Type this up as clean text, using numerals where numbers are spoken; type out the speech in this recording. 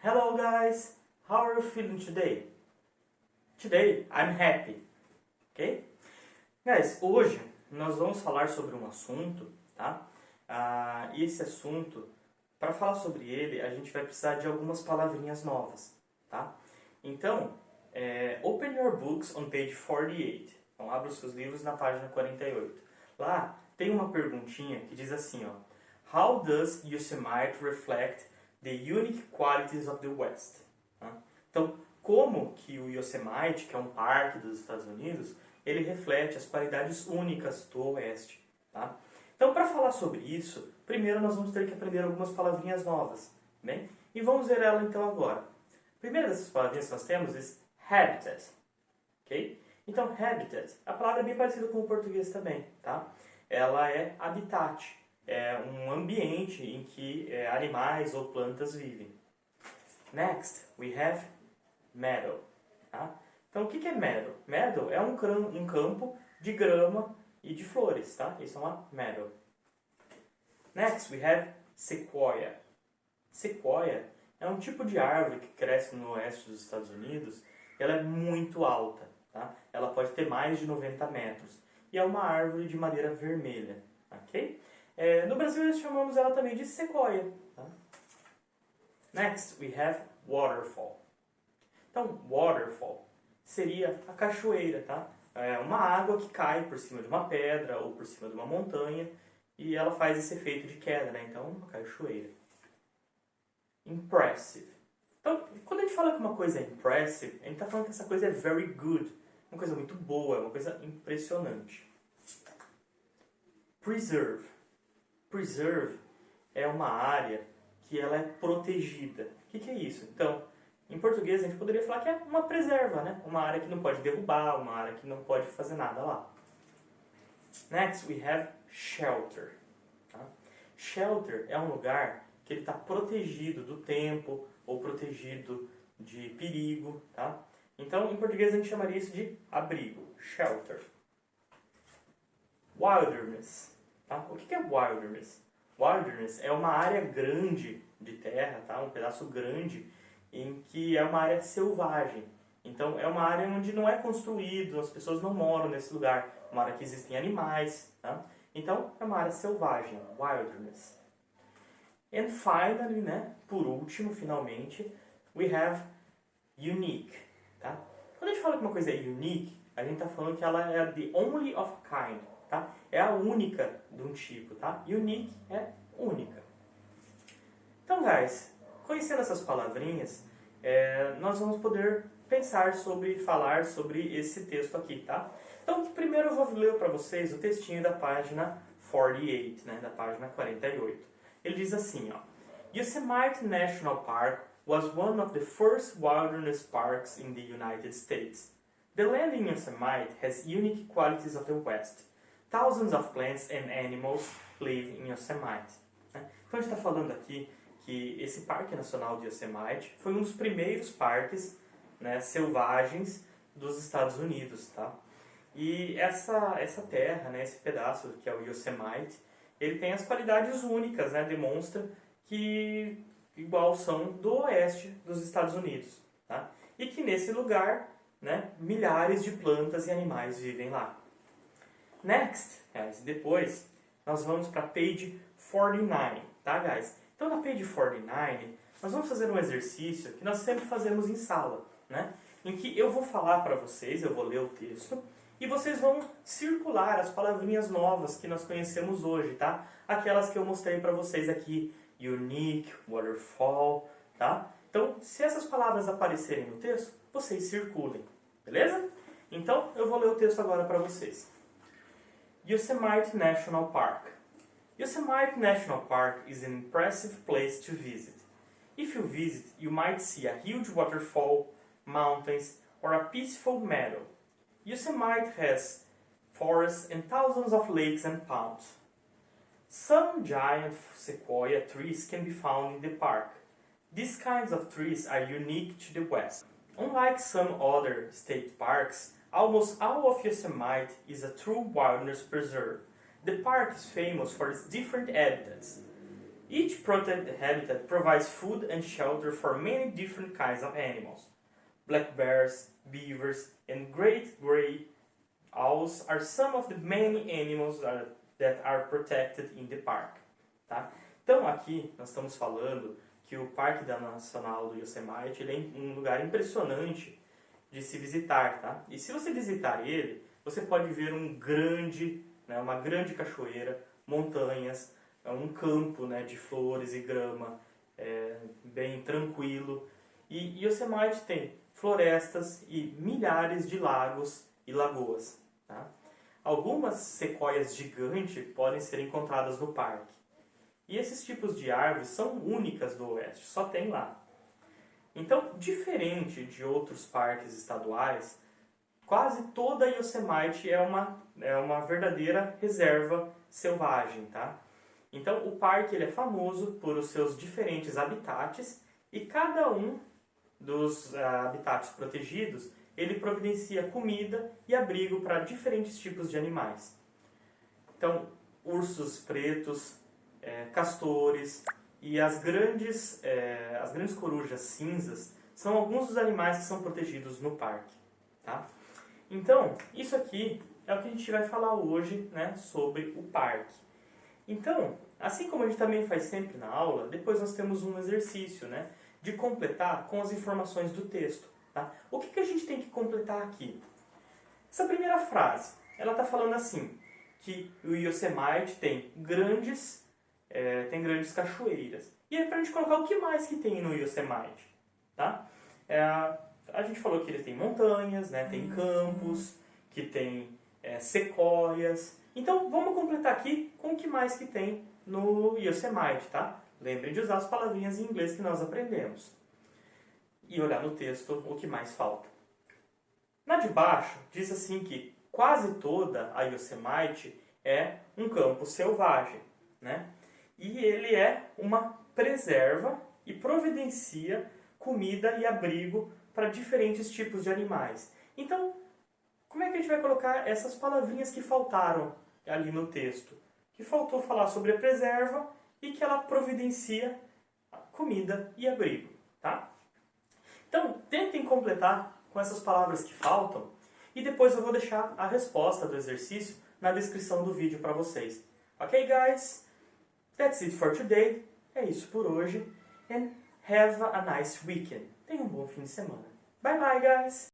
Hello guys, how are you feeling today? Today I'm happy, ok? Guys, hoje nós vamos falar sobre um assunto, tá? E esse assunto, para falar sobre ele, a gente vai precisar de algumas palavrinhas novas, tá? Então, open your books on page 48. Então, abra os seus livros na página 48. Lá tem uma perguntinha que diz assim, ó. How does Yosemite reflect the unique qualities of the West? Então, como que o Yosemite, que é um parque dos Estados Unidos, ele reflete as qualidades únicas do Oeste, tá? Então, para falar sobre isso, primeiro nós vamos ter que aprender algumas palavrinhas novas, bem? E vamos ver ela então agora. A primeira dessas palavrinhas que nós temos é habitat, ok? Então, habitat, a palavra é bem parecida com o português também, tá? Ela é habitat, é um ambiente em que animais ou plantas vivem. Next, we have meadow, tá? Então, o que é meadow? Meadow é um campo de grama e de flores, tá? Isso é uma meadow. Next, we have sequoia. Sequoia é um tipo de árvore que cresce no oeste dos Estados Unidos. Ela é muito alta, tá? Ela pode ter mais de 90 metros. E é uma árvore de madeira vermelha, ok? No Brasil, nós chamamos ela também de sequoia, tá? Next, we have waterfall. Então, waterfall seria a cachoeira, tá? É uma água que cai por cima de uma pedra ou por cima de uma montanha e ela faz esse efeito de queda, né? Então, uma cachoeira. Impressive. Então, quando a gente fala que uma coisa é impressive, a gente está falando que essa coisa é very good, uma coisa muito boa, uma coisa impressionante. Preserve. Preserve é uma área que ela é protegida. O que é isso? Então, em português a gente poderia falar que é uma preserva, né? Uma área que não pode derrubar, uma área que não pode fazer nada lá. Next, we have shelter. Tá? Shelter é um lugar que ele está protegido do tempo ou protegido de perigo, tá? Então, em português a gente chamaria isso de abrigo, shelter. Wilderness. Tá? O que é wilderness? Wilderness é uma área grande de terra, tá? Um pedaço grande em que é uma área selvagem. Então, é uma área onde não é construído, as pessoas não moram nesse lugar. Uma área que existem animais, tá? Então, é uma área selvagem, wilderness. And finally, né, por último, finalmente, we have unique, tá? Quando a gente fala que uma coisa é unique, a gente está falando que ela é the only of kind, tá? É a única de um tipo, tá? Unique é única. Então, guys, conhecendo essas palavrinhas, nós vamos poder falar sobre esse texto aqui, tá? Então, primeiro eu vou ler para vocês o textinho da página 48, né, da página 48. Ele diz assim, ó. Yosemite National Park was one of the first wilderness parks in the United States. The land in Yosemite has unique qualities of the West. Thousands of plants and animals live in Yosemite. Então, a gente está falando aqui que esse Parque Nacional de Yosemite foi um dos primeiros parques, né, selvagens dos Estados Unidos, tá? E essa terra, né, esse pedaço que é o Yosemite, ele tem as qualidades únicas, né, demonstra que igual são do oeste dos Estados Unidos, tá? E que nesse lugar, né, milhares de plantas e animais vivem lá. Next, guys, depois nós vamos para page 49, tá, guys? Então, na page 49, nós vamos fazer um exercício que nós sempre fazemos em sala, né? Em que eu vou falar para vocês, eu vou ler o texto, e vocês vão circular as palavrinhas novas que nós conhecemos hoje, tá? Aquelas que eu mostrei para vocês aqui, unique, waterfall, tá? Então, se essas palavras aparecerem no texto, vocês circulem, beleza? Então, eu vou ler o texto agora para vocês. Yosemite National Park. Yosemite National Park is an impressive place to visit. If you visit, you might see a huge waterfall, mountains, or a peaceful meadow. Yosemite has forests and thousands of lakes and ponds. Some giant sequoia trees can be found in the park. These kinds of trees are unique to the West. Unlike some other state parks, almost all of Yosemite is a true wilderness preserve. The park is famous for its different habitats. Each protected habitat provides food and shelter for many different kinds of animals. Black bears, beavers, and great gray owls are some of the many animals that are protected in the park. Tá? Então aqui nós estamos falando que o Parque Nacional do Yosemite ele é um lugar impressionante de se visitar. Tá? E se você visitar ele, você pode ver uma grande cachoeira, montanhas, um campo, né, de flores e grama, bem tranquilo. E Yosemite tem florestas e milhares de lagos e lagoas. Tá? Algumas sequoias gigantes podem ser encontradas no parque. E esses tipos de árvores são únicas do oeste, só tem lá. Então, diferente de outros parques estaduais, quase toda Yosemite é uma verdadeira reserva selvagem. Tá? Então, o parque ele é famoso por os seus diferentes habitats e cada um dos habitats protegidos ele providencia comida e abrigo para diferentes tipos de animais. Então, ursos pretos, castores e as grandes corujas cinzas são alguns dos animais que são protegidos no parque. Tá? Então, isso aqui é o que a gente vai falar hoje, né, sobre o parque. Então, assim como a gente também faz sempre na aula, depois nós temos um exercício, né, de completar com as informações do texto. Tá? O que a gente tem que completar aqui? Essa primeira frase, ela está falando assim, que o Yosemite tem grandes cachoeiras. E é para a gente colocar o que mais que tem no Yosemite. Tá? A gente falou que ele tem montanhas, né, tem campos, que tem sequoias. Então, vamos completar aqui com o que mais que tem no Yosemite, tá? Lembrem de usar as palavrinhas em inglês que nós aprendemos. E olhar no texto o que mais falta. Na de baixo, diz assim que quase toda a Yosemite é um campo selvagem, né? E ele é uma preserva e providencia comida e abrigo para diferentes tipos de animais. Então, como é que a gente vai colocar essas palavrinhas que faltaram ali no texto? Que faltou falar sobre a preserva e que ela providencia comida e abrigo, tá? Então, tentem completar com essas palavras que faltam e depois eu vou deixar a resposta do exercício na descrição do vídeo para vocês. Ok, guys? That's it for today. É isso por hoje. And have a nice weekend. Tenha um bom fim de semana. Bye bye, guys!